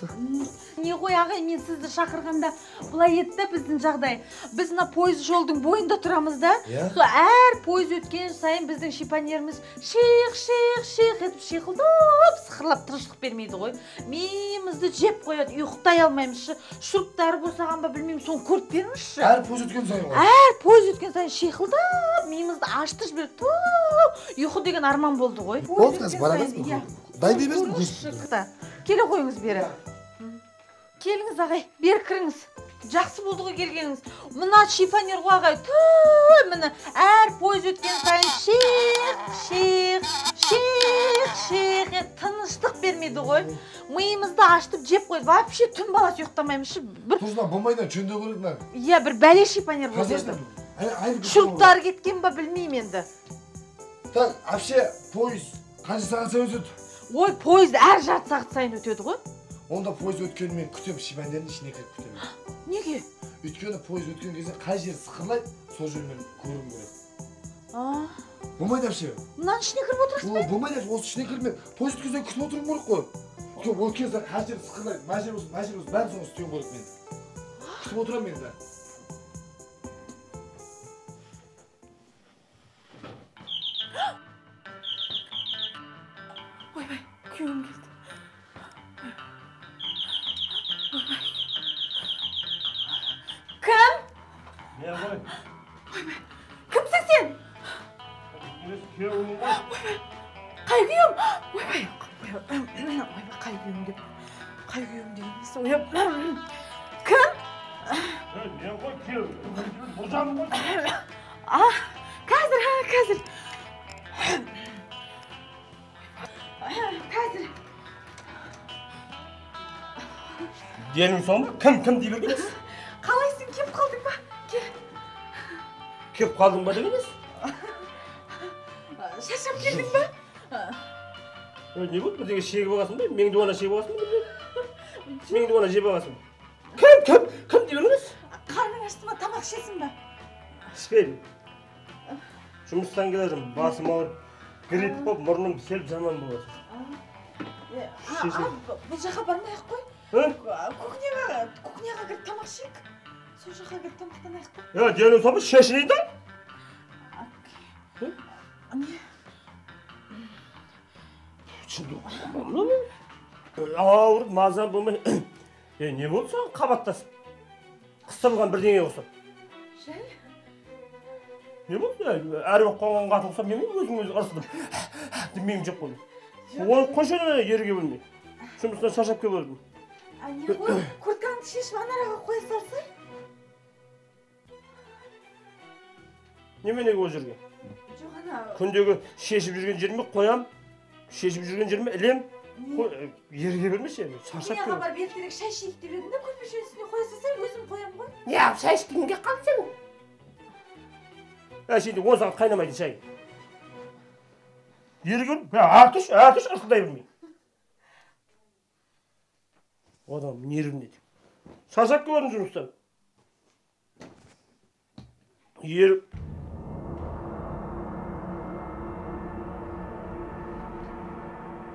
жақсы. Не ғой ағай, мен сізді шақырғанда былай етті біздің жағдай. Біз мына пойыз жолдың бойында тұрамыз да. Сол әр пойыз өткен сайын біздің шипанеріміз шиқ етіп шиқылдап, сықырлап тыныштық бермейді ғой. Миымызды жеп қояды, ұйықтай алмаймыз. Шуруптары босаған ба білмеймін, соны көріп беріңізші. Әр пойыз өткен сайын ғой. Әр пойыз өткен сайын шиқылдап, миымызды ашты жіберіп, ұйқы деген арман болды ғой. Болды қазір барамыз ба? Дайындай берсін. Келе қойыңыз бері. Келіңіз ағай, бері кіріңіз. Жақсы болды ғой келгеніңіз. Мына шифонер ғой ағай. Міне әр пойыз өткен сайын шиқ, тыныштық бермейді ғой. Миымызды аштып жеп қойды. Вообще түн баласы ұйықтамаймыз. Тұрсына болмайдан жөндеу керек мына. Иә, бір бәле шифонер болды. Шуруптары кеткен ба білмеймін енді. Так, вообще пойыз қанша сағат сайын өтеді? Ой, пойыз әр жарты сағат сайын өтеді ғой. Онда пойыз өткенін мен күтем, шипандердің ішіне кіріп күтемін. Неге? Өйткені пойыз өткен кезде қай жері сықырлайды, сол жермен көргім керек. Болмайды вообще. Мынаның ішіне кіріп отырасың ба? Болмайды, осы ішіне кіріп мен пойыз өткенде күтіп отыруым керек қой. Өткен кезде қай жері сықырлайды, мына жер болсын, бәрін соны істеуім керек мен. Күтіп отырамын мен де. Ойбай, күйеуім келді. Кім? Мен ғой. Ойбай, кімсің сен? Күйеуім ғой. Ойбай, қай күйеуім? Ойбай, қай күйеуім деп. Қай күйеуім дейміз. Ойбай, кім? Мен ғой күйеуім. Бұржан ғой. Қазір. Қазір. Денің соң ба? Кім дей бергеніз? Қалайсың, кеп қалдың ба? Кеп қалдың ба дегеніз? Шаршап келдің ба? Не болды? Бірдеңе шегіп алғасың ба? Меңді ғана шегіп алғасың ба? Меңді ғана жеп алғасың ба? Кім дей бергеніз? Қарның ашты ма, тамақ ішесің ба? Ішпеймін. Жұмыстан келерім, басым ауырып, грипп болып, мұрным селіп жаман болады. Бұл жаққа бармай-ақ қой. Кухняға кіріп тамақ ішейік. Сол жаққа кіріп тамақтан аяқ па? Денің соң ба? Шешінейін да? Не? Ауырып, мазам болмай. Не болды соң қабаттасып? Қыстырылған бірдеңе қосып. Жай? Не болды? Әруақ қоңған қаты қосап, мен өзім ұрсыдым. Демейім жоқ болды. Оны қойшыны ерге бөлмей. Жұмыстан шаршап кеп өрдім. Не ғой, курткаңды шешіп анараға қоя салсай? Неменеге ол жерге? Жоқ, ана... Күндегі шешіп жүрген жеріме қоям, шешіп жүрген жеріме ілем, ерге бермесе, шаршап кеп. Мен бар бертерек шай ішейік деп едім да, көрпешенің үстіне қоя салсай, өзім қоям ғой. Не, шай ішкенге қалсың? Şimdi 10 saat kaynamaydı çay. Bir gün artış ırkıday bilmeyin. Adam nervim dedi. Sarsak gördüm Cunus'tan. Yer...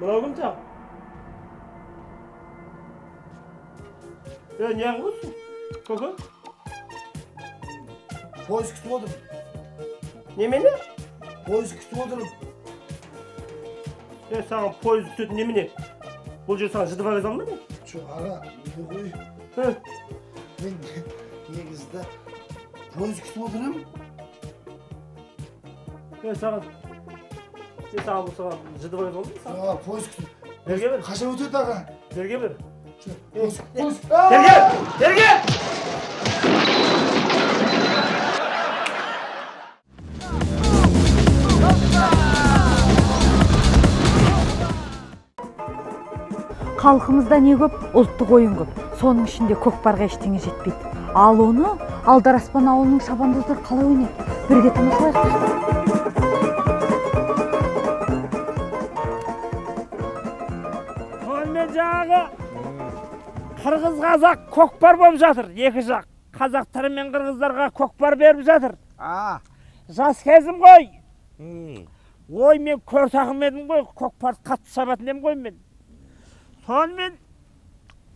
Buna kim tak? Ne yapıyorsun? Kaka? Polis kütüp oldum. Nemeni? Polis kütüp oldum. Sana polis kütüp nemeni? Бұл жер саған жыдып алып алма не? Жоқ, аға, не ғой? Мен негізді пойыз күтіп отырамын. Саған жыдып алып алма? Аға, пойыз күтіп. Берге бер. Қашан өтеді аға? Берге бер. Пойыз. Берге! Халқымызда не көп, ұлттық ойын көп. Соның ішінде көкпарға ештеңе жетпейді. Ал оны Алдараспан ауылының шабандоздар қалай ойнайды? Бірге тамашалайық. Сонымен жаңағы қырғыз-қазақ көкпар болып жатыр. Екі жақ. Қазақтар мен қырғыздарға көкпар беріп жатыр. Жас кезім ғой. Ой, мен көр тақым едім ғой, көкпар қатты шабатын едім ғой мен. Сонымен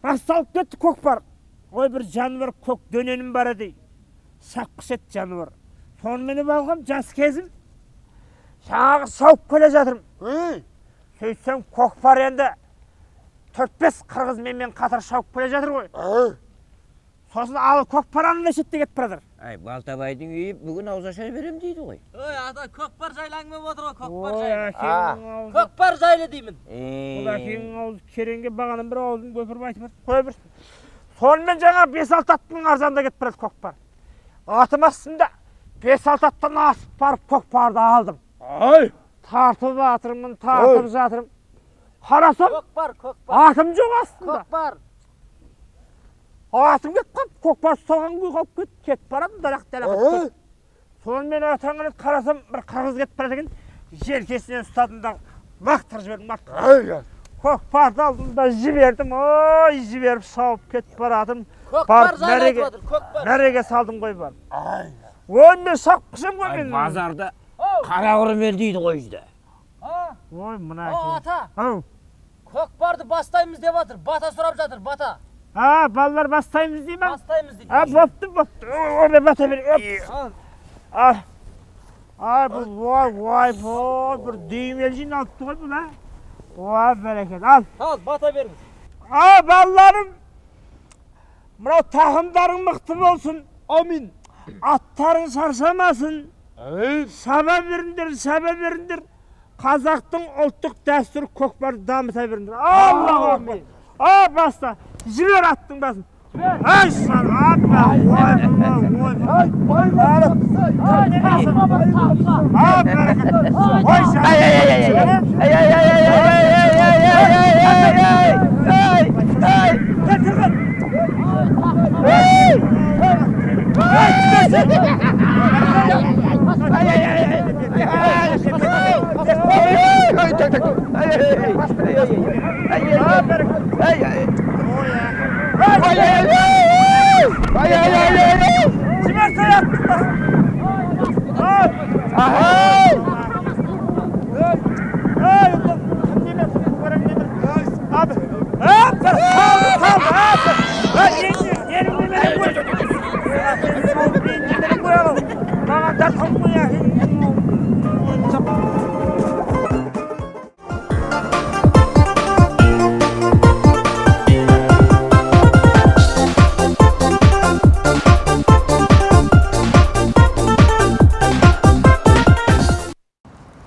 Басталып кетті көкпар. Ой, бір жануар көк дөненім бар еді. Шапқыш еді жануар. Сонымен алғам жас кезім. Жаңағы шауып келе жатырмын. Сөйтсем көкпар енді 4-5 қырғыз менімен қатар шауып келе жатыр ғой. Сосын ал көкпаранын мешітте кетіп барадыр. Ай, Балтабайдың үйі бүгін ауызаша берем дейді ғой. Ой, ата көкпар жайлы әңгіме болып отыр ғой, көкпар Ой, жайлы. әкеңнің аузы. Көкпар жайлы деймін. Бұл әкеңнің аузы керенге бағанын бір аузын көпіріп айтып отыр. Қоя берсін. Сонымен жаңа 5-6 аттың арзанда кетіп барады көкпар. Атым астында 5-6 аттан асып барып көкпарды алдым. Ай! Тартып жатырмын, тартып жатырмын. Қарасам, Көкпар. атым жоқ астында. Көкпар. Атым кетіп қалып, көкпар соған күй қалып кетіп барады, далақ. Сонымен атаңын қарасам, бір қырғыз кетіп барады екен. Желкесінен ұстадым да мақтырып жібердім, мақтырып. Көкпарды алдым да жібердім, ой, жіберіп сауып кетіп барадым. Көкпар жайлы айтып отыр, көкпар. Мәреге салдым ғой бар. Ой, мен шапқышым ғой Ай, мен. базарда қара құрмел дейді ғой үйде. Ой, мына О, әкең. ата. Көкпарды бастаймыз деп жатыр. Бата сұрап жатыр, бата. Балалар бастаймыз дей ма? Бастаймыз дейді. Бопты. Ой, бата бер. Ой, бір дүймел жиналыпты ғой бұл, Ой, бәрекет, ал. Ал, бата беріңіз. Балаларым, мынау тақымдарың мықты болсын. Амин. Аттарың шаршамасын. Саба беріңдер. Қазақтың ұлттық дәстүр көкпарды дамыта беріңдер. Аллах амин. Баста, жібер аттың басын. Ай, сан, апа,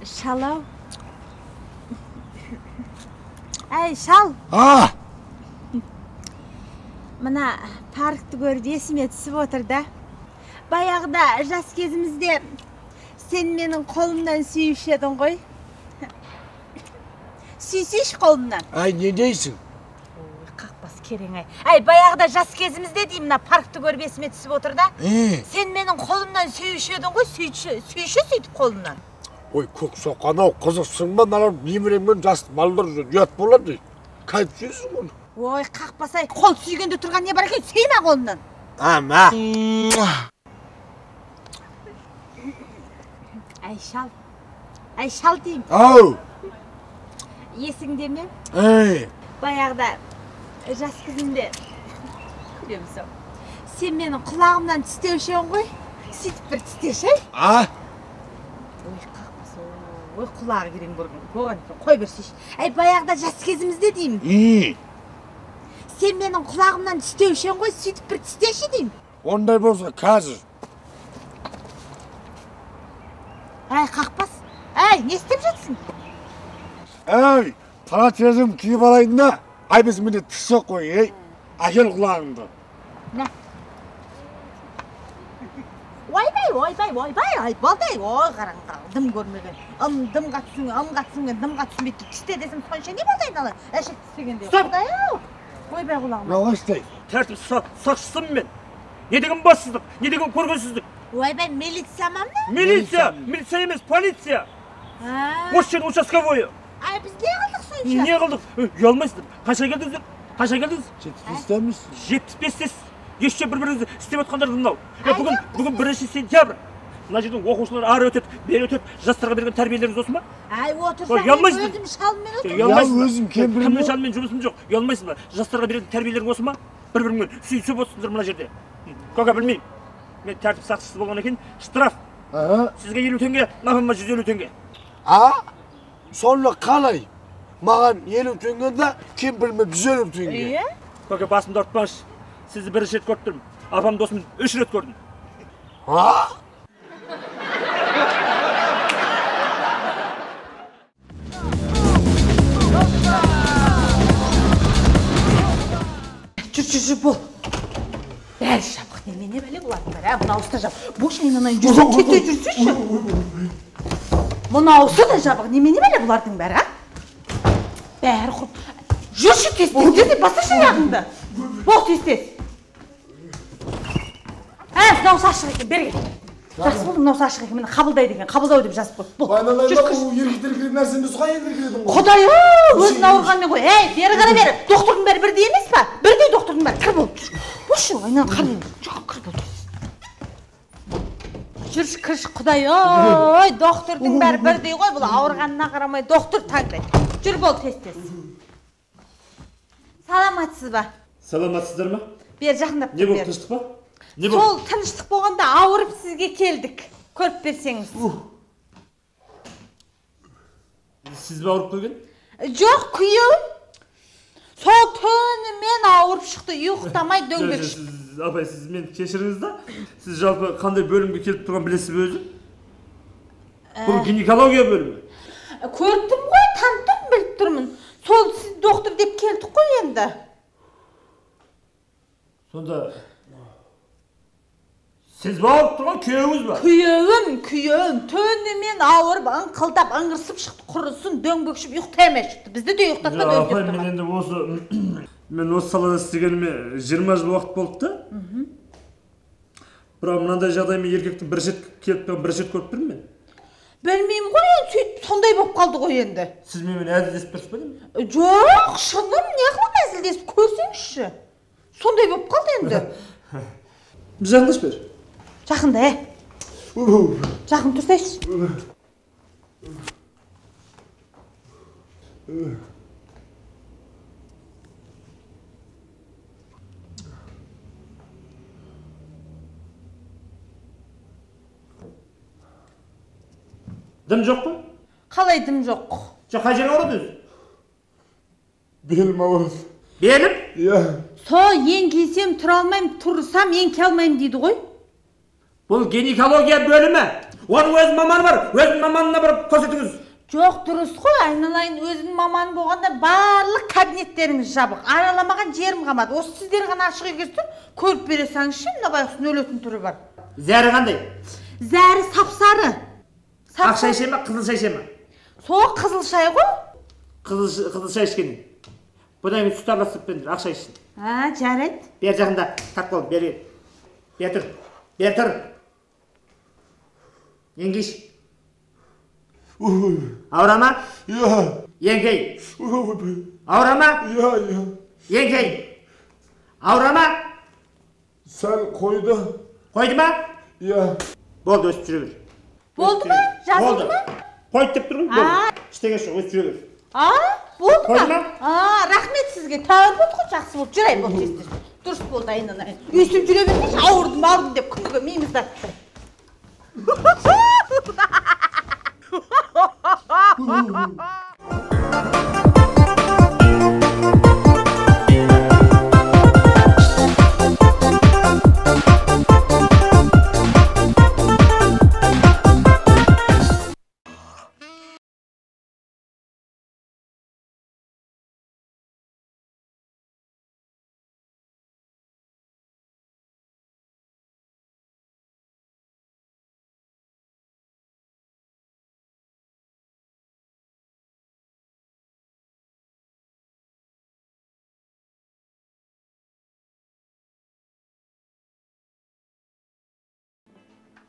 Шалау. Әй, шал. Мына паркты көрді есіме түсіп отыр да. Баяғыда жас кезімізде сен менің қолымнан сүйуші едің ғой. Сүйсейші қолымнан. Ай, не дейсің? Ой, қақпас керең ай. Әй, баяғыда жас кезімізде деймін, мына паркты көріп есіме түсіп отыр да. Сен менің қолымнан сүйуші едің ғой, сүйші сөйтіп қолымнан. Ой, көк соқанау қызықсың ба, налар немереммен жас малдар ұят болады. Қайып сүйсің оны? Ой, қақпасай, қол сүйгенде тұрған не бар екен, сүйме қолымнан. Ама. Әй, шал деймін. Ау. Есіңде ме? Баяғыда жас кезімде көремсің. Сен менің құлағымнан тістеушен ғой, сөйтіп бір тістеші. Ой, қақпасы, ой, құлағы керең көрген, қой берсейші. Әй, баяғыда жас кезімізде деймін. Сен менің құлағымнан тістеушен ғой, сөйтіп бір тістеші деймін. Ондай болса, қазір. Әй, қақпас, әй, не істеп жатсың? Әй, протезім киіп алайын да, ай біз мені тісі қой, әкел құлағыңды. Nə? Ойбай, ай балдай, ой қараңғы, дым көрмеген. Дым қатсын, дым қатсын бетті тісте десім сонша не балдайын ала? Әшек тістегенде. Құдай ау, ойбай құлағыма. Нағаштай. Тәртіп сақшысым мен. Не деген бассыздық, не деген көргенсіздік. Ойбай, милиция мамна? Милиция емес, полиция. Осы жердің участковойы. Ай, біз не қылдық сонша? Не қылдық? Ұялмайсыздар. Қанша келдіңіздер? 75-теміз. 75-тес. Ешше бір-біріңізді істеп отқандар мынау. Бүгін 1 сентябрь. Мына жерден оқушылар ары өтеді, бері өтеді. Жастарға берген тәрбиелеріңіз осы ма? Әй, отырсаң, Ұялмайсың. өзім шалыммен отырмын. Ұялмайсың. өзім кемпірім Кіммен ғой. шалмен жұмысым жоқ. Ұялмайсың ба? Жастарға берген тәрбиелерің осы ма? Бір-біріңмен сүйісіп отырсыңдар мына жерде. Көке білмеймін. Мен тәртіп сақшысы болғаннан кейін штраф. Сізге 50 теңге, маған 150 теңге. Sonra қалай? Маған 50 теңгенде кемпіріме 150 теңге. Көке басымды ұртпаңызшы. Сізді бірінші рет көріп тұрмын. Апам досым 3 рет көрдім. Жүр, бол. Бәрі жабық, немене бәле бұлардың бәрі, мынаусы да жабық. Бош айналайын жүрсін, кете жүрсінші. Мынаусы да жабық, немене бәле бұлардың бәрі, бәрі құрып. Жүрші тез-тез, басашы аяғыңды. Бол тез-тез. Мынаусы ашық екен, бері кел. Жақсы болды, мынаусы ашық екен, мені қабылдайды екен, қабылдау деп жазып қой. Бол, жүр кіш. Еркектер кіретін нәрсе емес қой, әйелдер кіретін ғой. Құдай-ай, өзін ауырғанмен қой. Бері қара бері. Доктордың бәрі бірдей емес па? Бірдей доктордың бәрі. Кір бол. Бош, айналып қар бері. Кір бол. Жүрші, кірші, Құдай-ай, доктордың бәрі бірдей ғой. Бұл ауырғанына қарамай доктор таңдайды. Жүр бол тез-тез. Саламатсыз ба? Саламатсыздар ма? Бері жақындап Не болды, тыныштық па? Не болды? Сол тыныштық болғанда ауырып сізге келдік. Көріп берсеңіз. Сіз бе ауырып келген? Жоқ, күйеуім. Сол түнімен ауырып шықты, ұйықтамай дөңбек шықты. Апай, сіз мені кешіріңіз да. Сіз жалпы қандай бөлімге келіп тұрған білесіз бе өзі? Бұл гинекология бөлімі. Көрдім ғой, таныдым, біліп тұрмын. Сол сіз доктор деп келдік қой енді. Сонда сіз бе ауырып тұрған күйеуіңіз ба? Күйеуім түнімен ауырып, ыңқылдап, ыңғырсып шықты, құрысын, дөңбекшіп, ұйықтамай шықты. Бізді де ұйықтатпады, өзі Апай, мен енді осы салада істегеніме 20 жыл уақыт болды да. Бірақ мынандай жағдаймен еркектің бір рет келіп тұрған, бір рет көріп тұрмын мен. Білмеймін ғой, енді сөйтіп сондай болып қалды ғой енді. Сіз менімен әзілдесіп тұрсыз ба деймін? Жоқ, шыным, не қылам әзілдесіп, көрсеңізші. Сондай болып қалды енді. Жақындаш бер. Жақында, жақын тұрсайшы. Дым жоқ па? Қалай дым жоқ? Жоқ, қай жер ауырады өзі? Белім ауырады. Белім? Иә. Еңкейсем тұра алмаймын, тұрсам еңке алмаймын дейді ғой. Бұл гинекология бөлімі. Оның өз маманы бар. Өз маманына барып көрсетіңіз. Жоқ, дұрыс қой, айналайын, өзінің маманы болғанда барлық кабинеттеріңіз жабық. Араламаған жерім қалмады. Осы сіздер ғана ашық екенсіздер, көріп бере салыңызшы, мына байғұстың өлетін түрі бар. Зәрі қандай? Зәрі сапсары. Ақ шай іше ма, қызыл шай іше ма? Сол қызыл шай ғой. Қызыл шай ішкен. Бұдан кейін сүт араластырып беріңдер, ақ шай ішсін. Жарайды. Бер жағында, тақ бол, бер тұр. Бер тұр. Еңгейш. Ауыра ма? Иә. Еңкей. Ауыра ма? Иә. Еңкей. Ауыра ма? Сәл қойды. Қойды ма? Иә. Болды, өсіп жүре бер. Болды ма? Жазылды ма? Қойды деп тұр ғой. Іштеген жоқ, өсіп жүре бер. Болды Қойды ма? ма? Рахмет сізге, тәуір болды ғой, жақсы болды, жүрай болды тез-тез. Дұрыс болды, айналайын. Өйстіп жүре бермейші, ауырдым деп күніге миымыз тартты.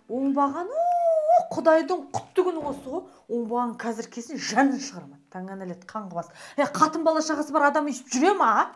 Оңбаған, құдайдың құтты күні осы ғой. Оңбаған қазір кесін жанын шығармады. Таңған әлет қан қыбас. Қатын бала шағасы бар адам үйсіп жүре ма?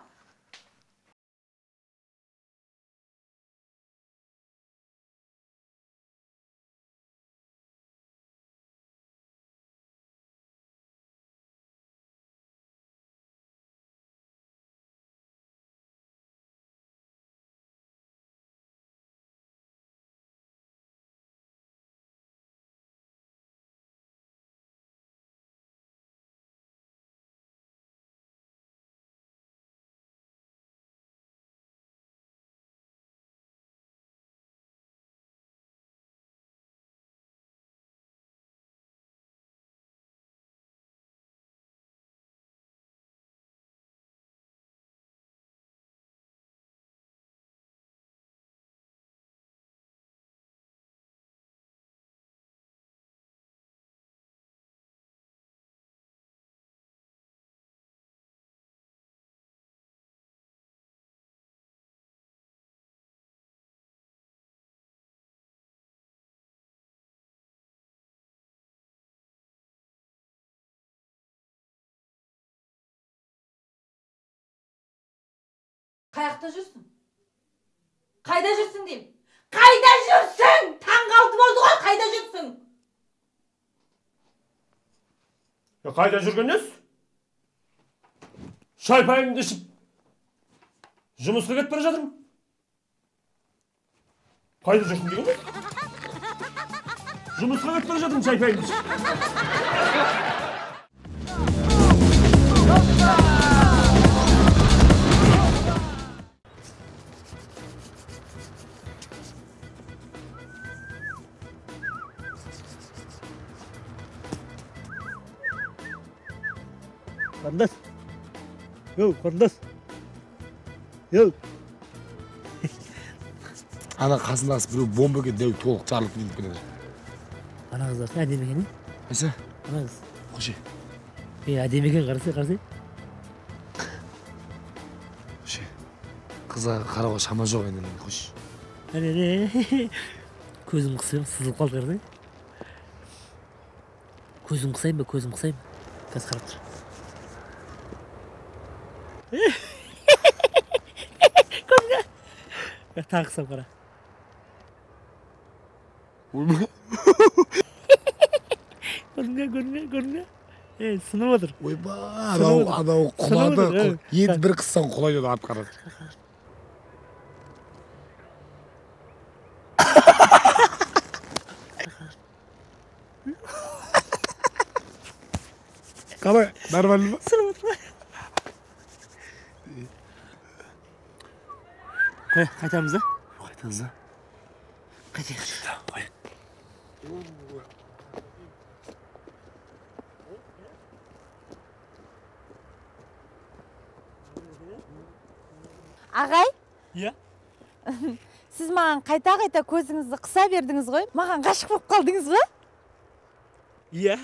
Kayakta жүрсің? Қайда жүрсің деймін? Қайда жүрсің? Таңғы 6 болды ғой, қайда жүрсің? Қайда жүргеніңіз? Шай пайымды ішіп, жұмысқа кетіп бара жатырмын. Қайда жүрсің дегеніңіз? Жұмысқа кетіп бара жатырмын, шай пайымды ішіп. Қарындас. Йоу, қарындас. Йоу. Ана қасындағысы біреу бомбаға дәу толық жарылып кетіп келеді. Ана қыздар әдемі екен, Қайсы? ана қыз. Қоши. Әдемі екен, қарасай. Қоши. Қызға қарауға шама жоқ енді. Қоши. Көзім қысым, сызылып қалды, қарасай. Көзім қысайын ба? Қазір қарап тұр. Көзіңе. Тағы қысам қара. Көрінге. Сынып отыр. Ойба, анау құлады. Енді бір қыссаң құлайды ат қарады. Қалай, нормально ма? Сынып отыр. Қайтамыз да? Қайтайық. Ағай? Иә? Сіз маған қайта көзіңізді қыса бердіңіз ғой. Маған ғашық болып қалдыңыз ба? Иә.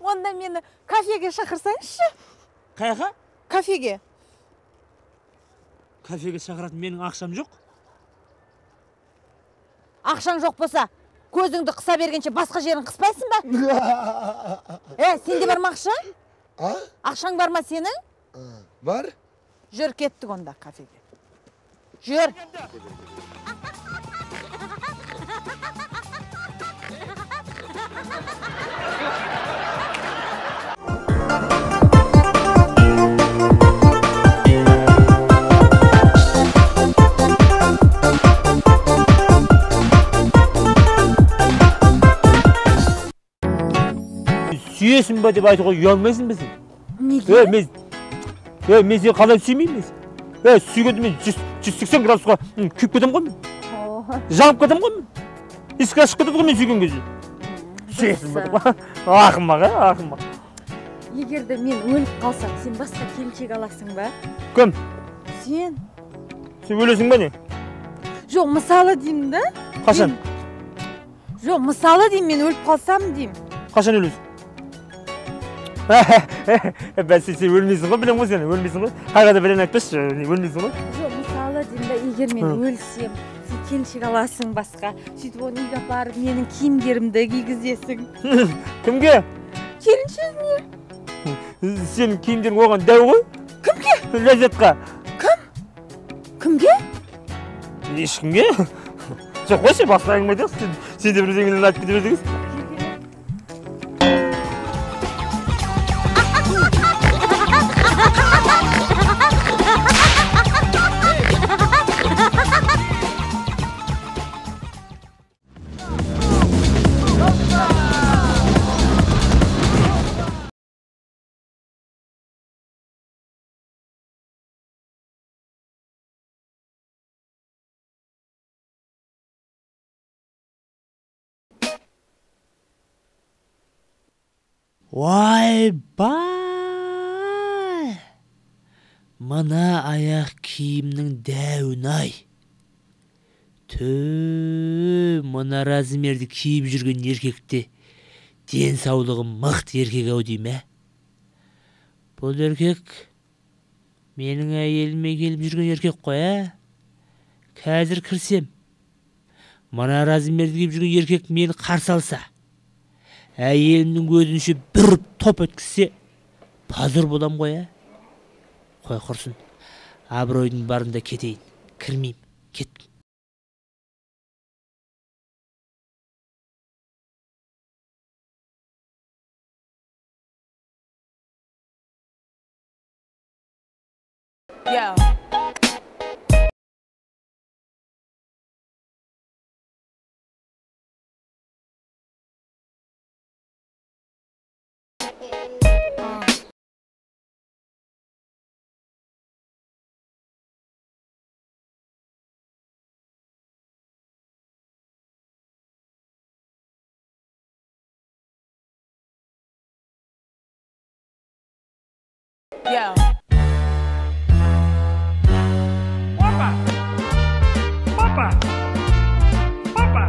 Онда мені кафеге шақырсаңызшы. Қаяқа? Кафеге. Кафеге шақыратын менің ақшам жоқ. Ақшаң жоқ болса, көзіңді қыса бергенше басқа жерін қыспайсың ба? Сенде бар ма ақша? Ақшаң бар ма сенің? Бар? Жүр, кеттік онда кафеге. Жүр. Сүйесің ба деп айтуға ұялмайсың ба сен? Неге? Мен сені қалай сүймеймін? Сүйгенде мен 180 градусқа күйіп кетем ғой мен. Жанып кетем ғой мен. Іске ашып кетеді ғой мен сүйген кезде. Сүйесің ба деп. Ақымақ. Егерде мен өліп қалсам, сен басқа келіншек аласың ба? Кім? Сен. Сен өлесің ба не? Жоқ, мысалы деймін да? Қашан? Жоқ, мысалы деймін, мен өліп қалсам деймін. Қашан өлесің? Сен өлмейсің ғой, білем ғой сені, өлмейсің ғой. Қайғада білен айтпашы, өлмейсің ғой. Жоқ, мысалы деймін да, егер мен өлсем, сен келіншек аласың басқа, сөйтіп оны үйге апарып, менің киімдерімді кигізесің. Кімге? Келіншегіңе. Сенің киімдерің оған дәу ғой? Кімге? Ләззатқа. Кімге? Ешкімге? Жоқ қойшы, басқа әңгіме айтайық. Сен де бір өзіңнен айтып кете бердіңіз. Ойбай! Мына аяқ киімнің дәуін-ай. Мына размерді киіп жүрген еркекте денсаулығы мықты еркек-ау деймін, ә? Бұл еркек менің әйеліме келіп жүрген еркек қой, ә? Қазір кірсем, мына размерді киіп жүрген еркек мені қарсы алса, әйелімнің көзінше бір топ өткізсе, пазыр болам ғой, ә? Қой құрсын. Abroydun barında keteyin. Kirmeyim. Kettim. Yo. Yo. Papa! Papa! Papa!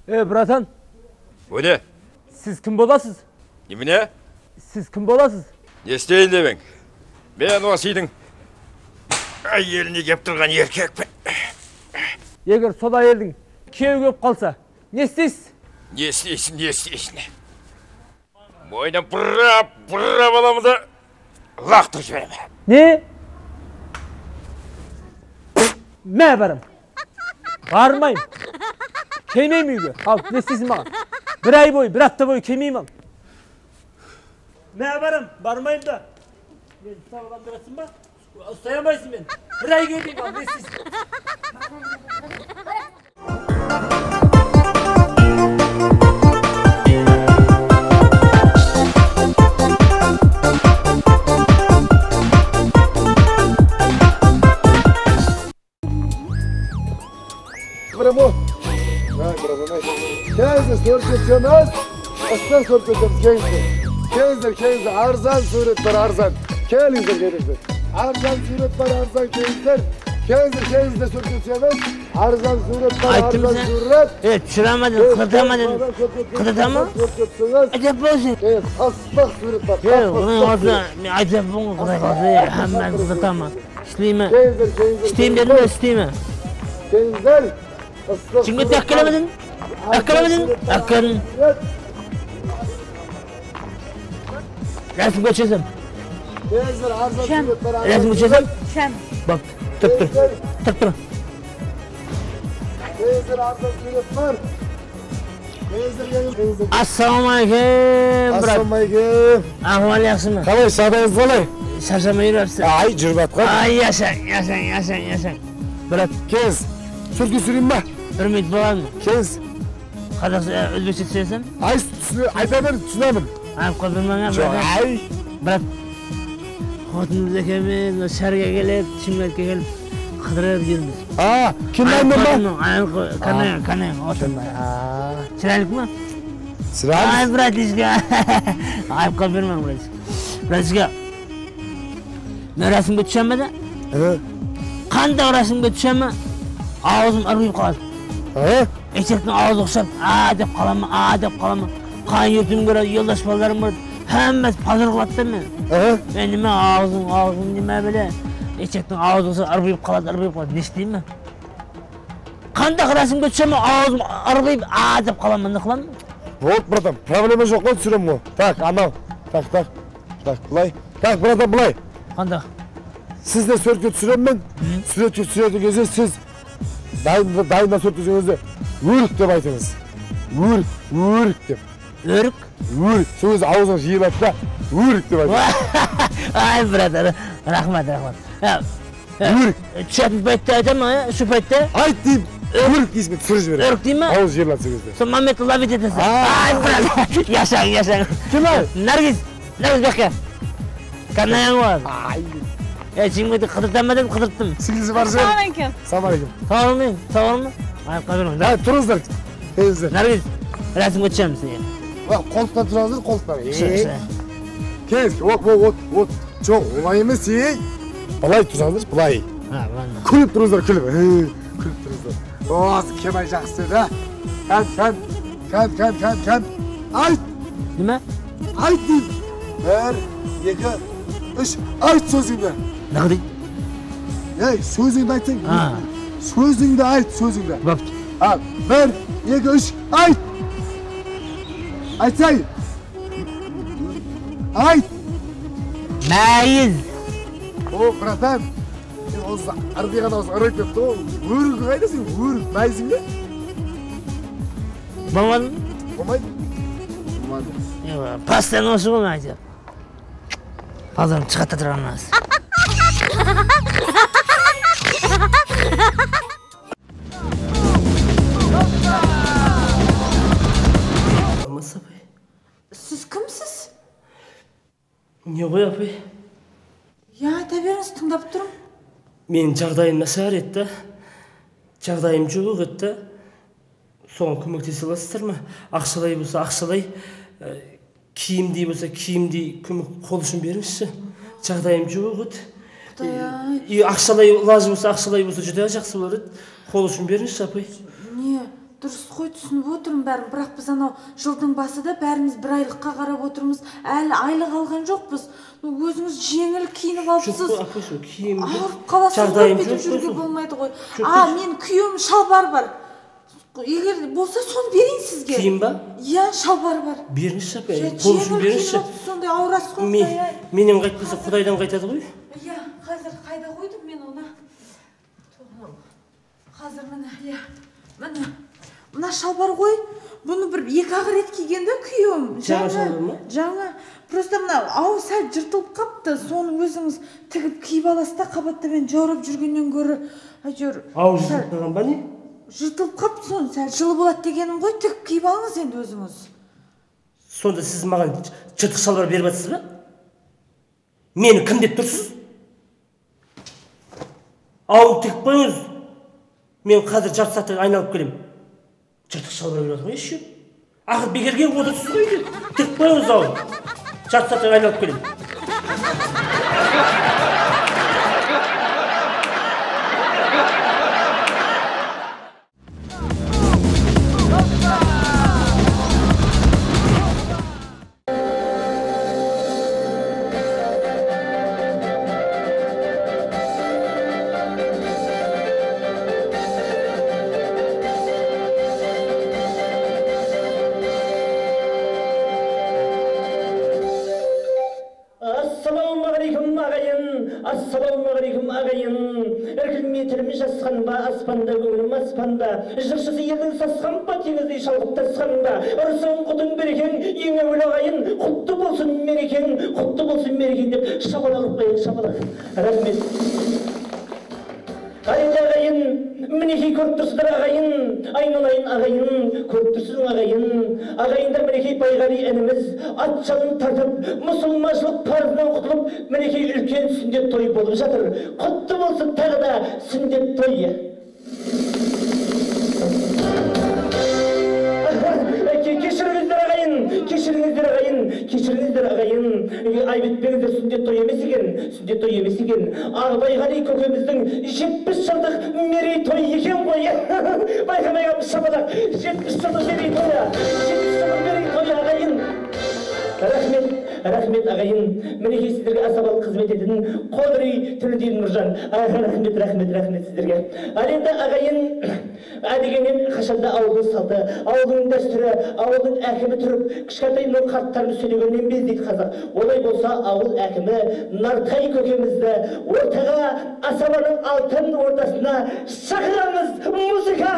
Bratan, Bu ne? siz kim bolasız? Kimine? Siz kim bolasız? Ne isteyin de ben? Ben osiydin. Ay yerini kep turgan erkek ben. Eğer sol ayırdın, kiyev köp kalsa, ne isteysiz? Ne isteysin? Boydan pırra balamı da laktır şöyle. Ne? Ne yaparım? Bağırmayın. Kemiğim yüzü. Al, ne isteysin bana? Bir ay boyu, bir hafta boyu kemiğim al. Ne yaparım? Bağırmayın da. Ben sağlam durasın mı? Sayamayısın beni. Bir ay gördüm al, ne isteysin? Bravo. Kendinize soru çözüyorsunuz. Aslan soru çözüyorsunuz kendinize. Arzan suret var arzan. Kendinize. Arzan suret var arzan kendinize soru çözüyorsunuz. Arzan suret var Ayttım arzan sen. suret. Evet, çıramadın, kırtamadın. Kırtamam. Acaba olsun. Evet, asbak suret var. Yok, onun olsa acaba bunu kırtamam. Hemen kırtamam. İsteyim İsteyim dedim de isteyim. Kendinize. Şimdi takkalamadın. Takkalamadın. Resim geçelim. Kendinize arzan Şem. suret var. Resim geçelim. Şem. Bak, tık. Kendinize arzan suret var. Kendinize. Assalamu alaikum. Assalamualaikum. Ahval yaxshimi? Qalay, sağdayız qalay? Sarsamay yurapsiz. Ay, jurbatqa. Ay, yasang. Brat, kez. Sürgü süreyim mi? Hurmat bo'ladimi? Kez. Qadaqsa o'zbekcha tushunasam? Ay, aytaman, tushunaman. Ayb qoldirmagan Çok, ay. Brat. Xotinimiz akamiz sharga kelib, Chimkentga kelib qidirib yurmiz. Aa, kimdan ben? Kanay, otin bor. Chiroylikmi? Sıra. Ay, bratishka. Ayb qoldirmang, bratishka. Men rasmga tushanmada? Evet. Qanday rasmga tushanma? Og'zim irg'ib qoldi. Evet. Echakning og'zi o'xshab, deb qolaman. Qan yurtim ko'radi, yo'ldosh bolalarim bor. Hammasi pazirg'atdi men. Evet. Men nima og'zim nima bila? Echakning og'zi o'xshab irg'ib qoladi. Ne istayman? Qanday rasmga tushanma, og'zim irg'ib, deb qolaman, nima qilaman? Вот, братан, проблема жоқ қой түсірем ғой. Так, анау. Так, былай. Так, братан, былай. Qanday? Сіз де суретке түсірем мен. Суретке түсіретін кезде сіз дайында сурет түсірген кезде өрік деп айтыңыз. Өрік деп. Өрік? Өрік. Сол кезде аузын жиылады да өрік деп айтыңыз. Ay, birader, rahmat. Өрік. Tushатын paytda aytaman, shu paytda. Айт деймін. Өрік дейсің, түсіріп жібереді. Өрік deymi? Ауыз жиырылады сол кезде. Son Mehmet'le laf etasan. Ay, birader, yaşang. Kim o? Nargiz bakka. Kanayang var. Chimkentga qidirtamadim. Сіңлісі бар Assalomu жер. alaykum. Салам алейкум. Sog'mi? Ay, qadirman. Ha, тұрыңыздар. Келіңіздер. Nargiz, rasmga tushamiz sen. Қолтықтан тұрыңыздар, қолтықтан. Shu. Кез, вот. Жоқ, олай емес, Былай тұрсаңыздар, былай. Ha, mana. Күліп тұрыңыздар, күліп. Күліп тұрыңыздар. Осы Кемай жақсы да. Кән. Айт, Nima? айт деймін. 1, 2, 3, айт сөзіңді. Nima deydi? Sözüngді айтсаң. Ha. Sözüngді айт, sözüngді. Baptı. Al, 1, 2, 3, ayt. Aytsay. Ayt. Mayiz. O, bratan. Sen olsa ardiğan olsa arayıp yaptı o. Vuruk kaydasın, vuruk. Mayısın mı? Baban. Olmaydı. Olmadı. Pastan olsun mu acaba? Pazarım çıkartta duramaz. Siz kimsiz? Не ғой апай? Ya ayta berіңіз, тыңдап тұрмын. Менің жағдайым нашар еді. Жағдайым жоқ еді. Соған көмектесе аласыздар ма? Ақшалай болса ақшалай, киімдей болса киімдей көмек қол ұшын беріңізші. Жағдайым жоқ еді. Ақшалай лажы болса ақшалай болса жүдә жақсы болар еді. Қол ұшын беріңізші апай. Не, дұрыс қой, түсініп отырмын бәрін, бірақ біз анау жылдың басында бәріміз бір айлыққа қарап отырмыз, әлі айлық алған жоқпыз. Өзіңіз жеңіл киініп алыпсыз. Жоқ, апай, сол киімді. Ауырып қаласыз, өйтіп жүруге болмайды ғой. Мен күйеуім шалбар бар. Егер болса соны берейін сізге. Киім ба? Иә, шалбар бар. Беріңізші апай, қол ұшын беріңізші. Сондай ауырасыз ғой. Менен қайтпаса Құдайдан қайтады ғой. Иә, қазір қайда қойдым мен оны? Қазір міне, міне. Мына шалбар ғой, бұны бір 2-ақ рет кигенде күйеуім. Жаңа шалбар ма? Жаңа. Просто мына ау сәл жыртылып қапты, соны өзіңіз тігіп киіп аласыз да, қабаттамен жаурап жүргеннен гөрі, әйтеуір. Ау жыртылып қалған ба не? Жыртылып қапты, соны сәл жылы болады дегенім ғой, тігіп киіп алыңыз енді өзіңіз. Сонда сіз маған жыртық шалбар беріп жатсыз ба? Мені кім деп тұрсыз? Ау тігіп қойыңыз. Мен қазір жарты сағатта айналып келем. Жыртық шалбар беріп жатыр еші. Ақыр бекерге отырсыз ғой үйде. Тігіп қойыңыз ау. Жарты сағатта айналып келем. Ассалаумағалейкум ағайын. Іркілмей тілім жасқан ба, аспанда көңілім аспанда. Жыршысы елдің сасқан ба, теңіздей шалғып тасқан ба. Ұрысың құтың берекең, ең әуел ағайын. Құтты болсын мерекең, құтты болсын мерекең деп шабалағып қайын, шабалақ. Рахмет. Ағайын, мінекей көріп тұрсыздар ағайын, айналайын ағайын, көріп тұрсызың ағайын. Ағайындар мінекей Байғали әніміз ат жалын тартып, мұсылманшылық парызынан құтылып, мінекей үлкен сүндет той болып жатыр. Құтты болсын тағы да сүндет той. Кешіріңіздер ағайын, айбетпеңіздер, сүндет той емес екен, Байғали көкеміздің 70 жылдық мерей той екен ғой. Байқамай қалыппыз шабалақ, 70 жылдық мерей тойы, 70 жылдық мерей тойы ағайын. Рахмет ағайын, мінекей сіздерге асабалы қызмет ететін Қодырей Төлден Нұржан. Рахмет сіздерге. Ал енді ағайын, әдегеннен қашанда ауылдың салты, ауылдың дәстүрі, ауылдың әкімі тұрып, кішкентай мынау қарттарымыз сөйлегеннен без дейді қазақ. Олай болса ауыл әкімі Нартай көкемізді ортаға, асабаның алтын ортасына шақырамыз. Музыка!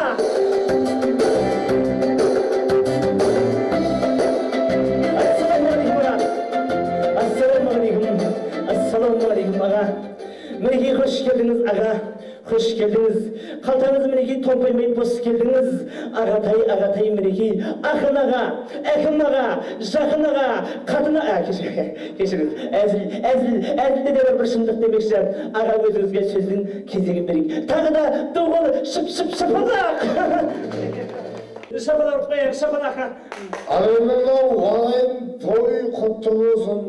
Ассалаумағалейкум аға. Мінекей қош келдіңіз аға, қош келдіңіз. Қалтаңыз мінекей томпаймай бос келдіңіз. Ағатай мінекей ақын аға, әкім аға, жақын аға, қатын аға. Кешіріңіз, әзілде де бір шындық демекші. Аға өзіңізге сөздің кезегін берейік. Тағы да доғыл шыпалақ. Шапалақ қояйық, шапалаққа. Ағайын той құтты болсын.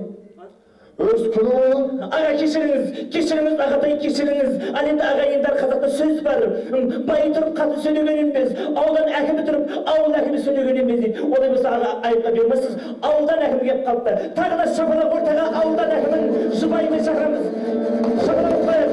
Өз күні болын. Аға кешіріңіз, ағатай кешіріңіз. Ал енді ағайындар қазақта сөз бар. Бай тұрып қатын сөйлеген емес, ауылдан әкімі тұрып, ауыл әкімі сөйлеген емес дейді. Олай болса аға айыпқа бермейсіз, ауылдан әкімі келіп қалыпты. Тағы да шапалақ ортаға ауылдан әкімін жұбайымен шақырамыз. Шапалақ қояйық.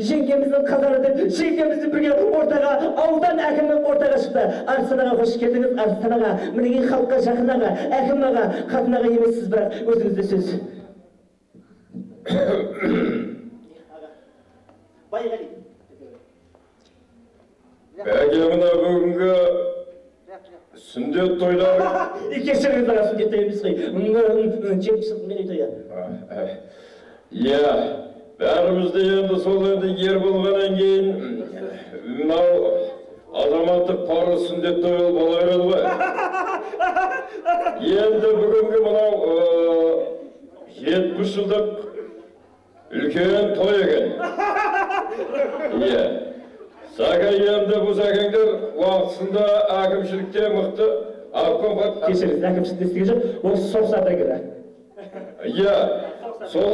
жеңгеміздің қызары деп жеңгемізді бірге ортаға ауылдан әкім ортаға шықты. Арыстан аға қош келдіңіз. Арыстан аға, мінекей халыққа жақын аға, әкім аға, қатын аға емессіз, бірақ өзіңізде сөз. Бәке мына бүгінгі сүндет тойлар. Кешіріңіз аға, сүндет той емес қой. Жеңішілік мерейтойы. Иә, бәріміз де енді сол енді ер болғаннан кейін мынау азаматтық парыз сүндет той бола береді ғой. Енді бүгінгі мынау 70 жылдық үлкен той екен. Иә. Сака енді бұл сәкеңдер уақытысында әкімшілікте мықты арқонға... Кешіріңіз, әкімшілікте істеген жоқ, осы соғыстарда кірі. Иә, сол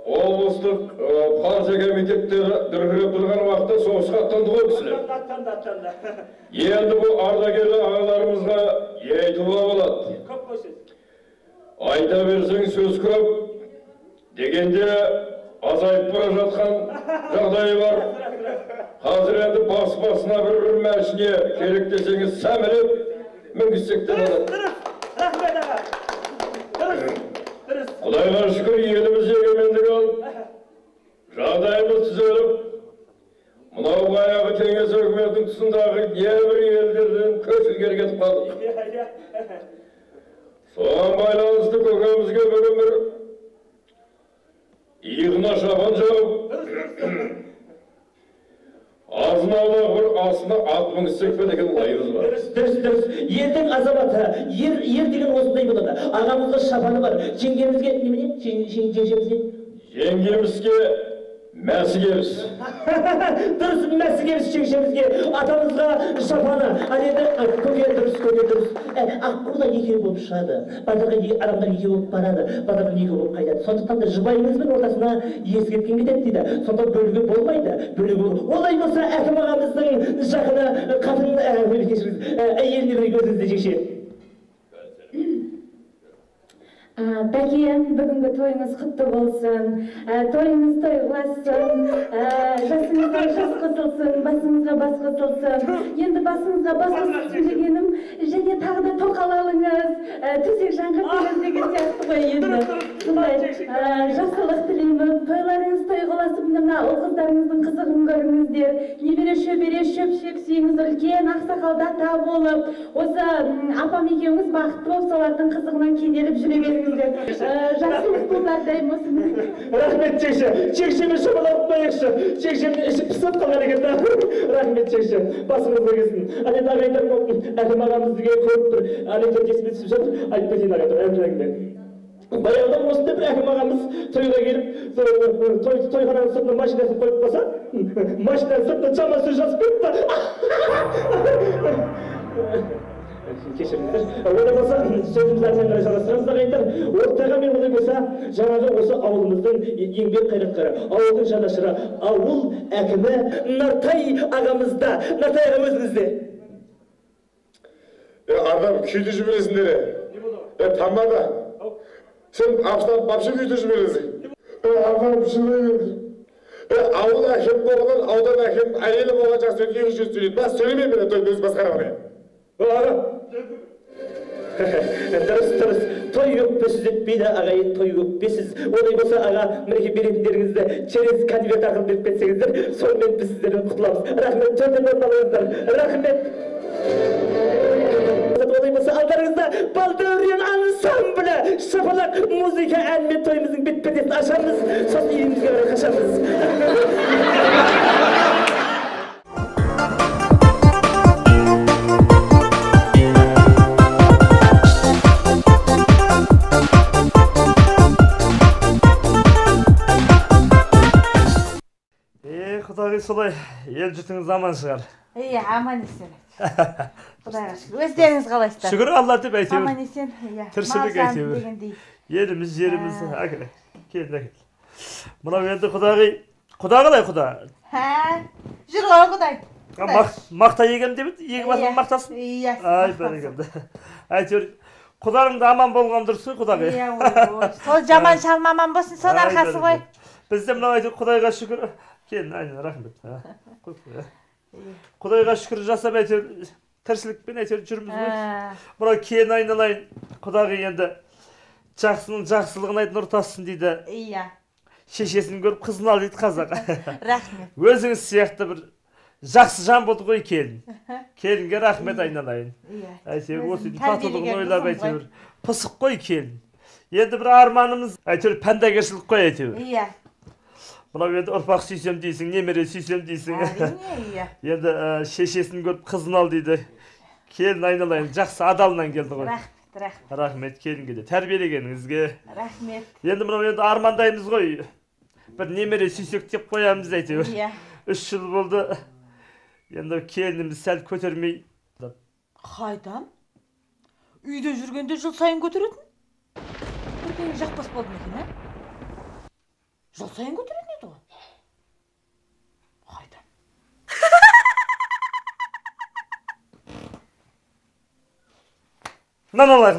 облыстық партия комитеттері дүркіреп тұрған уақытта соғысқа аттанды ғой кісілер. Енді бұл ардагерлі ағаларымызға айтуға болады. Айта берсең сөз көп дегенде азайып бара жатқан жағдайы бар. Қазір енді басына бір мәшіне керек десеңіз сәмілеп мінгізсектен алады. Құдайға шүкір еліміз егемендік алып, жағдайымыз түзеліп, мынау баяғы кеңес өкіметінің тұсындағы небір елдерден көшілгер кетіп қалдық. Соған байланысты көкемізге бүгін бір иығына шапан жауып, азын аулақ бір астына ат мінгізсек пе деген ойымыз бар. Дұрыс. Елдің азаматы, ер деген осындай болады. Ағамызға шапаны бар. Жеңгемізге немене? Жеңгемізге мәсігеміз. Дұрыс, мәсігеміз жеңгемізге. Атамызға шапаны. Енді көке дұрыс. Аққуда екеу болып шығады. Базарға адамдар екеу болып барады. Базардан екеу болып қайтады. Сондықтан да жұбайыңызбен ортасына ескерткен кетеді дейді. Сонда бөлігі болмайды. Олай болса әкім ағамыздың жақыны қатын әйеліне бірге өзіңізде жекше. Бәке, бүгінгі тойыңыз құтты болсын. Тойыңыз той қыласын. Жасыңызға жас қосылсын, басыңызға бас қосылсын. Енді басыңызға бас қосылсын дегенім, және тағы да тоқал алыңыз, төсек жаңғырт беріңіз деген сияқты ғой енді. Сондай жақсылық тілеймін. Тойларыңыз той қыласып, мына ұл-қыздарыңыздың қызығын көріңіздер. Немере шөбере шөпшек сүйіңіз үлкен ақсақалда ата болып, осы апам екеуіңіз бақытты болып, солардың қызығынан кенеліп жүре беріңіз. Жақсылық болардай болсын. Рахмет жекше. Жекшеме шабалап қойықшы. Жекшемді ішіп пысып қалған екен. Рахмет жекше. Басыңызға келсін. Енді ағайындар әкім ағамызға көріп тұр. Әлемдер кесіп түсіп жатыр. Айтып кетейін ағайындар. әңгіме. Баяғыда осындай бір әкім ағамыз тойға келіп, тойхананың сыртына машинасын қойып қалса, машинаның сыртына шамасы жазып кетті. Кешіріңіздер. Олай болса, сөзімізді әрмен қарай жалғастырамыз ағайындар. Ортаға мен олай болса, жаңағы осы ауылымыздың еңбек қайраткері, ауылдың жанашыры, ауыл әкімі Нартай ағамызда. Нартай аға өзіңізде. Адам күйді жібересіңдер. Тамада. Сен аптап бапшы күйді жібересің. Адам шынайын. Ауыл әкім болған, аудан әкім әйелі болған жақсы өткен жүз сөйлейді. Бас сөйлемеймін мен тойды өз басқарамын. Дұрыс. Той өкпесіз өтпейді ағайын, той өкпесіз. Олай болса аға, мінеке беретіндеріңізді через конверт арқылы беріп кетсеңіздер, сонымен біз сіздерден құтыламыз. Рахмет, төрден орналыңыздар. Рахмет. Олай болса алдарыңызда Балдәурен ансамблі шапалақ музыка әнмен тойымыздың бет-бетесін ашамыз, сосын үйімізге қарай қашамыз. Құдағи солай, ел жұртыңыз аман шығар. Иә, аман есен. Құдайға шүкір. Өздеріңіз қалайсыздар? Шүкір Алла деп әйтеуір. Аман есен. Тіршілік әйтеуір. Еліміз, жеріміз. Әкел. Мынау енді құдағи. Құда қалай құда? Жүр ғой құдай. Мақта егем деп еді? Егі басын мақтасын? Иә. Ай, бәрекелді. Әйтеуір құдарыңды аман болған дұрыс қой құдағи. Иә, сол жаман шалма аман болсын, сон арқасы ғой. Bizde mına aytып, Kudayga şükür. Kelin, aynen, rahmet. Kudayga şükür jasap aytır, tirşilikpen aytır жүрміз ғой. Мына келін айналайын, Құдағи енді жақсының жақсылығын айт нұр тассın дейді. Iya. Шешесін көріп қызын ал дейді қазақ. Рахмет. Өзіңіз сияқты бір жақсы жан болды ғой келін. Келінге рахмет айналайын. Әйтеуір осы татулығын ойлап әйтеуір пысық қой келін. Енді бір арманымыз әйтеуір пәндагершілік қой әйтеуір. Iya. Мынау енді ұрпақ сүйсем дейсің, немере сүйсем дейсің. Енді шешесін көріп қызын ал дейді. Келін айналайын, жақсы адалынан келді ғой. Рахмет келінге де тәрбиелегеніңізге. Рахмет. Енді мынау енді армандаймыз ғой. Бір немере сүйсек деп қоямыз әйтеуір. 3 жыл болды. Енді келініміз сәл көтермей. Қайдан? Үйде жүргенде жыл сайын көтеретін? Бірден жақпас болды ма екен, а? Жыл сайын көтеретін еді ғой. Қайдан? Нан алайық.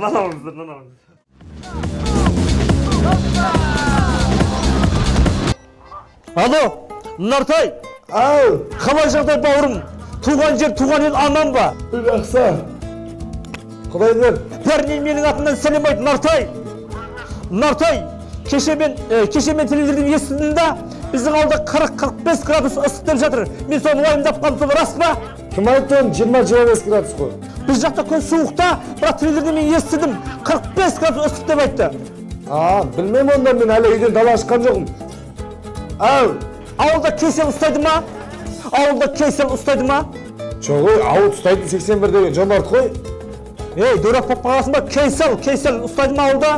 Алло, Нартай. Ау, қалай жағдай бауырым? Туған жер, туған ел аман ба? Жақсы. Құдай бер. Бәріне менің атымнан сәлем айт, Нартай. Нартай, кеше мен телевизордан естідім да, біздің ауылда 40-45 градус ыстық деп жатыр. Мен соны уайымдап қалдым, сол рас па? Кім айтты оны 20-25 градус қой? Біз жақта күн суықта, бірақ телевизордан мен естідім, 45 градус ыстық деп айтты. Білмеймін онда, мен әлі үйден дала шыққан жоқпын. Ау, ауылда кесел ұстайды ма? Жоқ ой, ауыл ұстайтын 81 деген жомарт қой. Дөрек болып қаласың ба? Кесел ұстайды ма ауылда?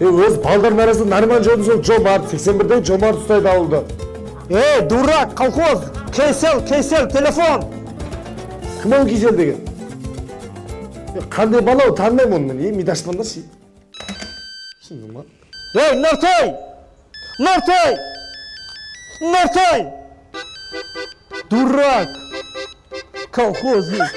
Өз балдардың арасында Нарман жоды сол жомарт, 81 деген жомарт ұстайды ауылда. Дурак, колхоз, кесел, телефон. Кім ол кесел деген? Қандай бала ол, танымаймын оны мен, мидашпандар ше. Шынды ма? Нартай! Дурак! Колхозник!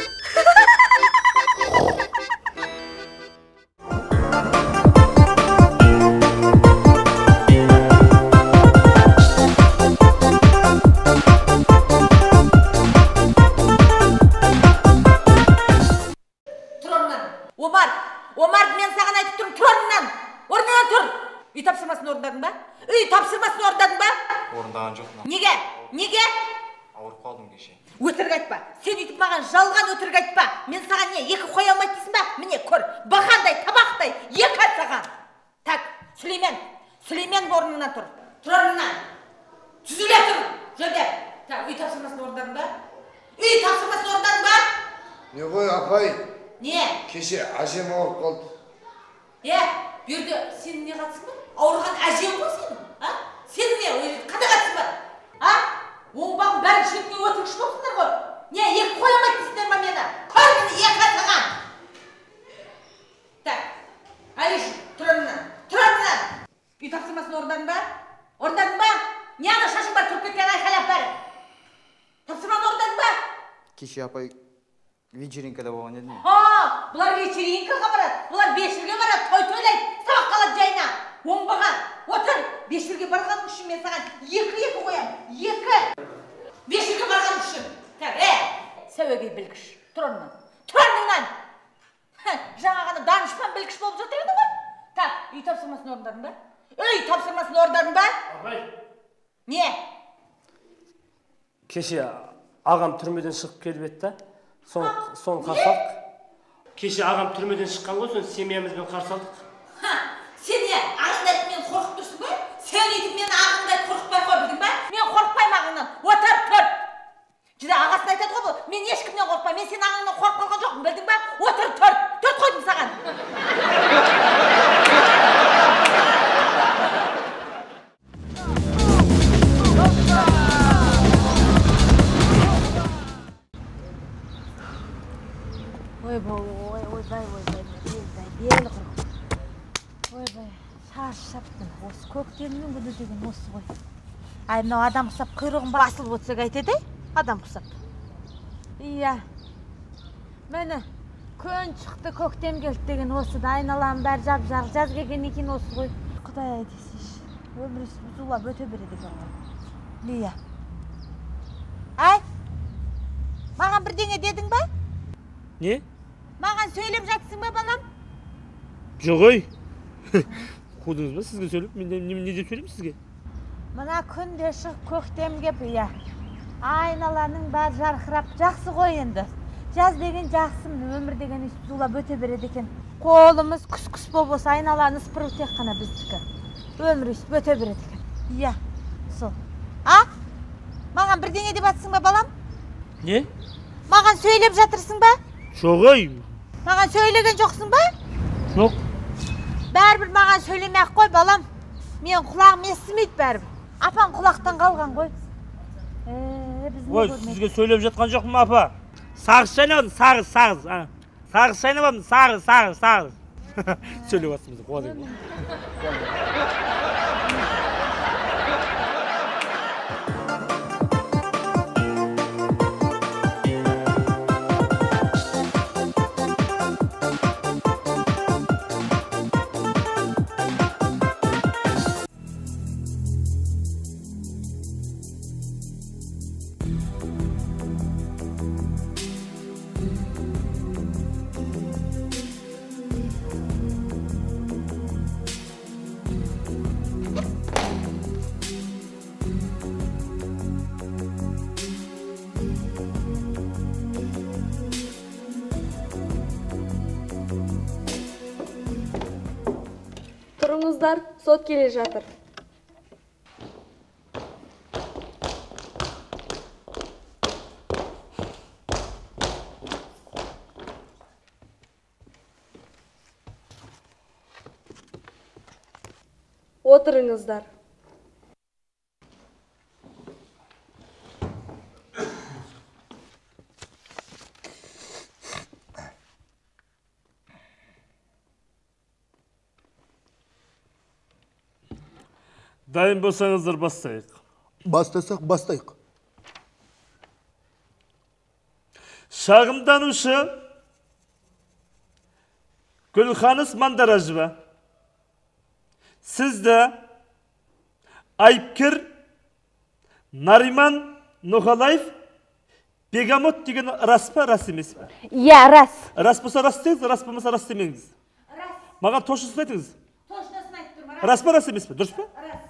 Омар, мен саған айтып тұрмын, тұр орнынан! Орнынан тұр! Үй тапсырмасын орындадың ба? Орындаған жоқпын. Неге? Ауырып қалдым кеше. Өтірік айтпа. Сен үйтіп маған жалған өтірік айтпа. Мен саған не, екі қоя алмайды дейсің ба? Міне, көр. Бақандай, табақтай, екі саған. Так, Сүлеймен орнынан тұр. Тұр орнынан. Түзіле тұр. Жерде. Так, үй тапсырмасын орындадың ба? Не ғой, апай? Не? Кеше әжем ауырып қалды. Берді, сенің не қатысың ба? Ауырған әжем ғой сенің? Сенің не, қандай қатысың ба? Оңбағын бәрін шетіне өтірікші болсыңдар ғой. Не, екі қойамайды дейсіңдер ма мені? Қой мені екі атаған. Так, Алиш, тұр орнынан. Үй тапсырмасын орындадың ба? Не ана шашың бар тұрып кеткен айқайлап бәрі? Тапсырманы орындадың ба? Кеше апай вечеринкада болған едім. Бұлар вечеринкаға барады, бұлар бешілге барады, тойлайды, сабақ қалады жайына. Оңбаған, отыр, бешілге барған үшін мен саған екі қоям, екі. Бешілге барған үшін. Сәуегей білгіш, тұр орнынан. Жаңа ғана данышпан білгіш болып жатыр еді ғой. Так, үй тапсырмасын орындадың ба? Апай. Не? Кеше ағам түрмеден шығып келіп еді, соны қарсалық. Кеше ағам түрмеден шыққан ғой, соны семьямызбен қарсалдық. Сен не, ағыңдайды мен қорқып тұрсың ғой? Сен үйтіп мен ағыңдайды қорқықпай қой, білдің ба? Мен қорқпайым ағыңнан, отыр, тұр. Жүре ағасын айтады ғой бұл, мен ешкімнен қорқпайым, мен сен ағыңнан қорқып қалған жоқпын, білдің ба? Отыр, тұр, төрт қойдым саған. Шаршаптым, осы көктемнің күні деген осы ғой. Мынау адам құсап құйрығын басылып өтсек айтеді, адам құсап. Иә, мені көн шықты, көктем келді деген осы да, айналам бәрі жап-жарық, жаз келген екен осы ғой. Құдай айтесеш. Ömrüs buzulap öte beredi ekan. Niye? Ay. Mağan birdeňe dedin ba? Ne? Mağan söylep jatsın ba balam? Jogoy. Kudunuz mu sizge söylep? Men ne dep söyleyeyim sizge? Mına kunde şık köktem gep ya. Aynalarning bari jarkırap jakсы goy endi. Jaz degen jaksym, ömür degen iş buzulap öte beredi eken. Kolumuz kus bolsa aynalarni sıpırıp tek gana bizdiki. Ömür iş öte beredi eken. Ya. Sol. A? Mağan birdeňe dep atsın ba balam? Ne? Mağan söylep jatırsın ba? Jogoy. Mağan söylegen joksun ba? Yok. Bärbir mağan söylemek koy balam. Men kulağım esmeyt bärbir. Apam kulaktan kalgan koy. Biz Oy, sizge söylep jatkan jokmu apa? Sağız çaynamadın, sağız. Sağız çaynamadın, sağız. Söylep atsınız, kovalayın. Turыңыздар, сот келе жатыр. Отырыңыздар. Dayım bolsaňyzlar bastaýyk. Bastasak bastaýyk. Şagymdanuşy Gülhanys Mandarajyba. Sizde aýpkir Nariman Nohalaýew Begamot degen raspa ras emasmi? Ya ras. Ras bolsa ras deňiz, ras bolmasa ras demeňiz. Ras. Maga toşusunu aytyňız. Toşnasyny aýtdyrma. Raspa ras emasmi? Duruşpa?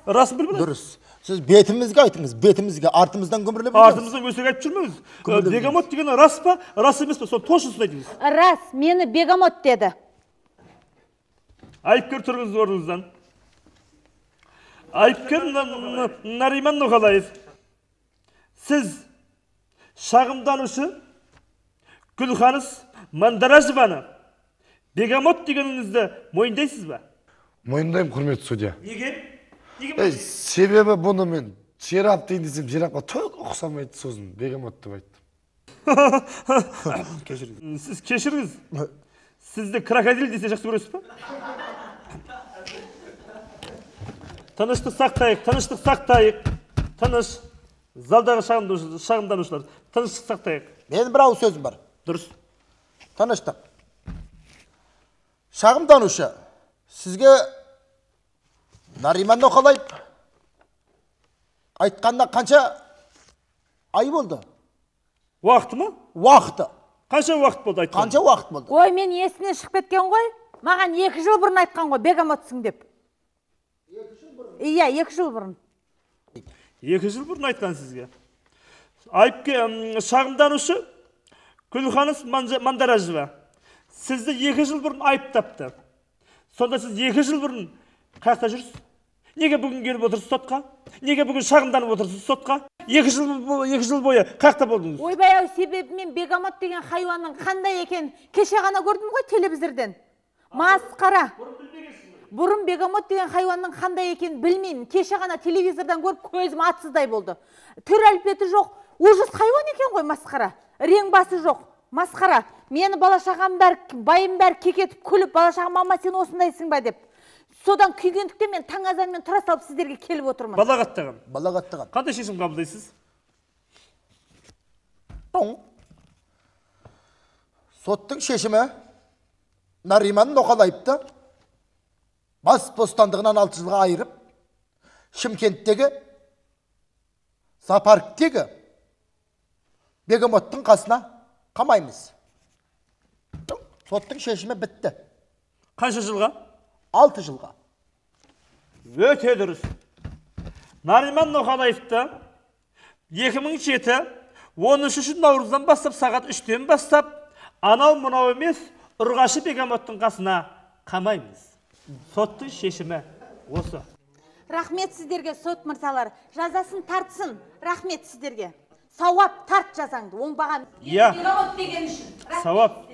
Ras bilmem. Dürüs. Siz betimizge aytыңыз, betimizge artımızdan gömürüle bilmez. Artımızdan göstek ayıp жүрмеңiz. Begamot degen raspa, ras emaspa? Son toşusunu aytyňız. Ras, meni Begamot dedi. Aýpkir turňyz ornuňuzdan. Aýpkir Nariman Nohalaýew. Siz şagymdanuşy Gülhanys Mandarajybyny Begamot degeňizde moýundaýsızby? Moýundayım, hurmetli судья. Nege? Sebebi bunu men Şerap deyin desem, Şerap'a çok oksamaydı sözün. Begamot dep aytdım. Keşiriz. Siz keşiriz. Sizde krokodil dese jakсы görürsüzbü? Tanıştık saktayık. Tanış. Zaldağı şagymdanuşlar. Tanıştık saktayık. Benim bir ağız sözüm var. Durus. Tanıştık. Şagymdanuşy sizge Nariman Nohalaýew aytkanda kança ay boldu? Wagty mı? Wagty. Kança wagt boldu aytkanda? Kança wagt boldu? Oy, men esine çıkıp ketken goy. Magan 2 jıl burun aytkan goy, Begamotsun dep. 2 jıl burun? Iya, 2 jıl burun. 2 jıl burun aytkan sizge. Aýpke şagymdanuşy Gülhanys Mandarajyba. Sizde 2 jıl burun aýptapdy. Sonda siz 2 jıl burun kakta жүрсүz? Nege bugün gelip otursunuz sotqa? Nege bugün şagymdanyp otursunuz sotqa? 2 jıl boyu kakta boldunuz? Oýbaý, sebebi men Begamot degen haýwanyň kanday eken keşe gana gördüm goý televizordan. Maskara. Burun Begamot degen haýwanyň kanday eken bilmeyim. Keşe gana televizordan görüp közüm atsızday boldu. Tür alpeti jok. Ужас haýwan eken goý maskara. Reň basy jok. Maskara. Meni bala şagam bar, bayım bar keketip külüp bala şagam mama sen osundaysyň ba dep. Sodan küygündükten men taң azanmen tura salıp sizlerge kelip oturman. Balagattagam. Balagattagam. Kандай şeşim kabuldaýsyz? Sottun şeşimi Nariman Nohalaýewdi bas bostandygynan 6 jylga aýryp Шымкенттегі зоопарктегі бегемоттың қасына қамаймыз. Соттың шешімі бітті. Қанша жылға? 6 жылға. Өте дұрыс. Нариман Ноқанаевты 2007-13 наурыздан бастап сағат 3-тен бастап анау мынау емес ұрғашы бегемоттың қасына қамаймыз. Соттың шешімі осы. Рахмет сіздерге, сот мырзалар. Жазасын тартсын. Рахмет сіздерге. Сауап тарт жазаңды. Оңбаған. Иә. Бегемот деген үшін. Сауап.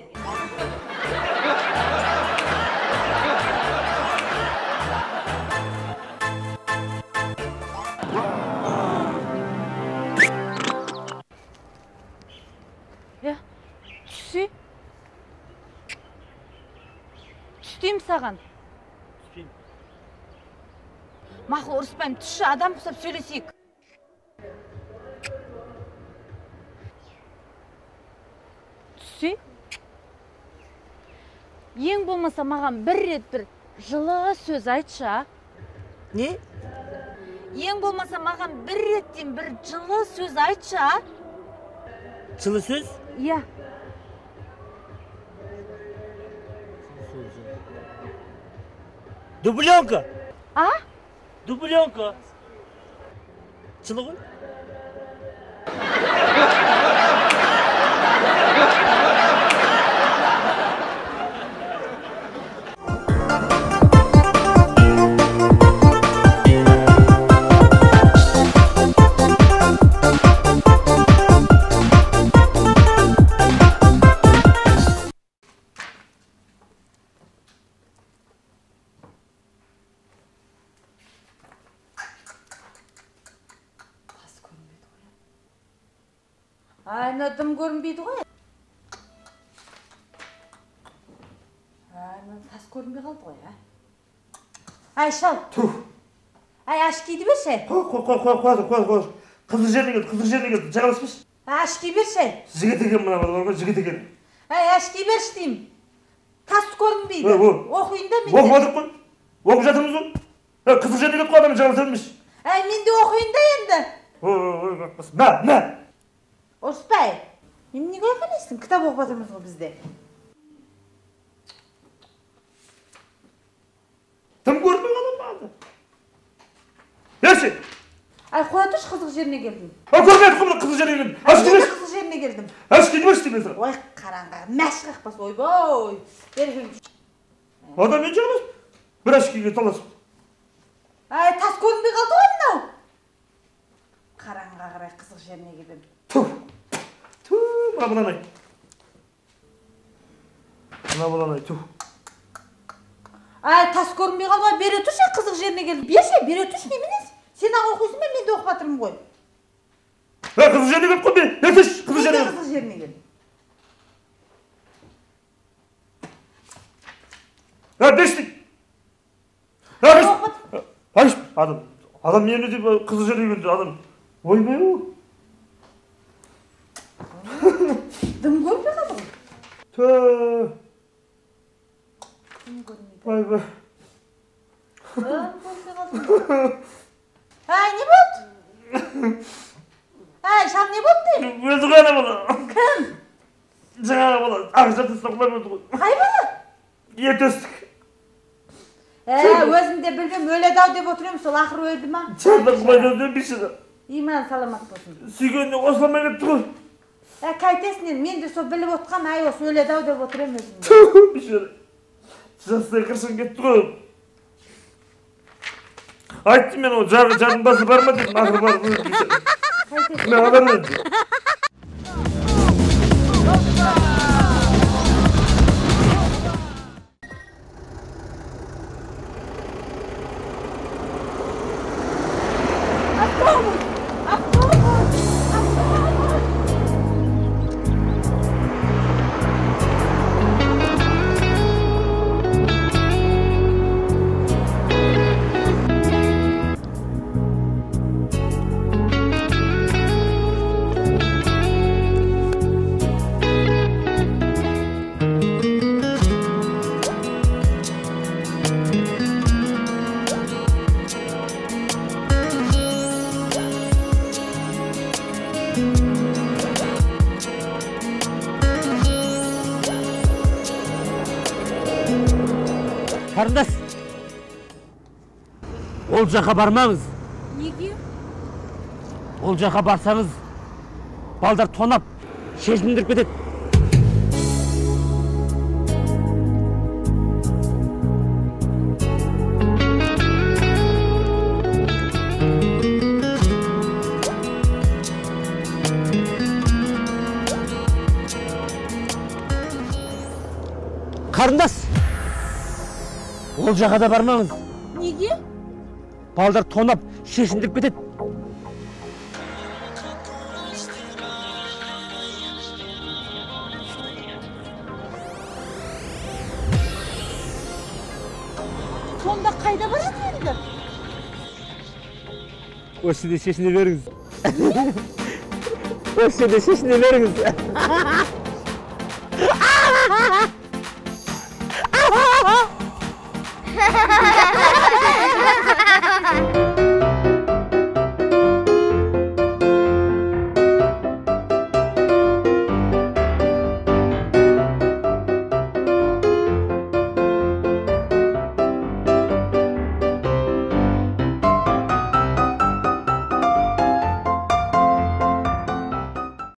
Түсі? Түстейм саған. Мақыл ұрыспайым, түсші адам құсап сөйлесейік. Түсі? Ең болмаса маған бір рет бір жылы сөз айтшы, а? Не? Ең болмаса маған бір реттен бір жылы сөз айтшы, а? Жылы сөз? Иә. Дубленка. А? Дубленка. Жылы ғой? Айнадым көрінбейді ғой. Тас көрінбей қалды ғой, а? Ай, шал. Ай, ашкейді берші. Қой. Қызыл жеріне келді, жағаласпаш. Ашкей берші. Жігіт екен мына бар ғой, жігіт екен. Ай, ашкей берші деймін. Тас көрінбейді. Оқиын да мен. Оқымадық қой. Оқып жатырмыз ғой. Қызыл жеріне келді қой адам жағаласырмыш. Ай, мен де оқиын да енді. Ой, на. Оспай, мен неге айқалайсың? Кітап оқып жатырмыз ғой бізде. Тым көрмей қалам бағды. Еші? Ай, қоя тұрш, қызық жеріне келдім. Көрмейді құмды қызыл жеріне келдім. Ашки берші. Қызық жеріне келдім. Ашки берші деймін саған. Ой, қараңға, мәш қақпас, ойбой. Адам мен жағаласып, бір ашкиге таласып. Ай, тас көрінбей қалды ғой мынау. Қараңға қарай қызық жеріне келдім. Мына бұланай, Ай, тас көрінбей қалды ғой, бере тұршы, қызық жеріне келдім. Берші, бере тұршы, неменес? Сен ақ оқисың ба, мен де оқып жатырмын ғой. Қызық жеріне келді қой, ертеш, қызық жеріне келді. Қызық жеріне келдім. Бештік. Адам мені деп қызық жеріне келді, адам. Ойбай о. Дым көрмей қалды ғой. Дым көрмейді. Ойбай. Дым көрмей қалды. Ай, не болды? Ай, шам не болды дейм? Өзі ғана бала. Кім? Жаңағы бала, ақжарды сақлай болды ғой. Қай бала? Ертөстік. Өзім де білмем, өледі-ау деп отырем, сол ақыр өлді ма? Чардық қойды өзден бейшіді. Иман саламат болсын. Сүйгеніне қосыламай кетті ғой. Қайтесінен, мен де сол біліп отқан, ай осы өледі-ау деп отырем өзім. Бейшіді. Жастай қыршын кетті ғой. Айтты мен о жарым басы бар ма деп, ақыр бар ғой. Мен хабар берді. Karındaş. Ol жаққа бармаңыз. Неге? Ол жаққа барсаңыз, балдар тонап, шешіндіріп кетеді. Қарындас, ол жаққа да бармаңыз. Неге? Балдар тонап, шешіндіріп кетеді. Сонда қайда барады енді? Осы жерде шешіне беріңіз. Осы жерде шешіне беріңіз. Ha ha ha ha ha!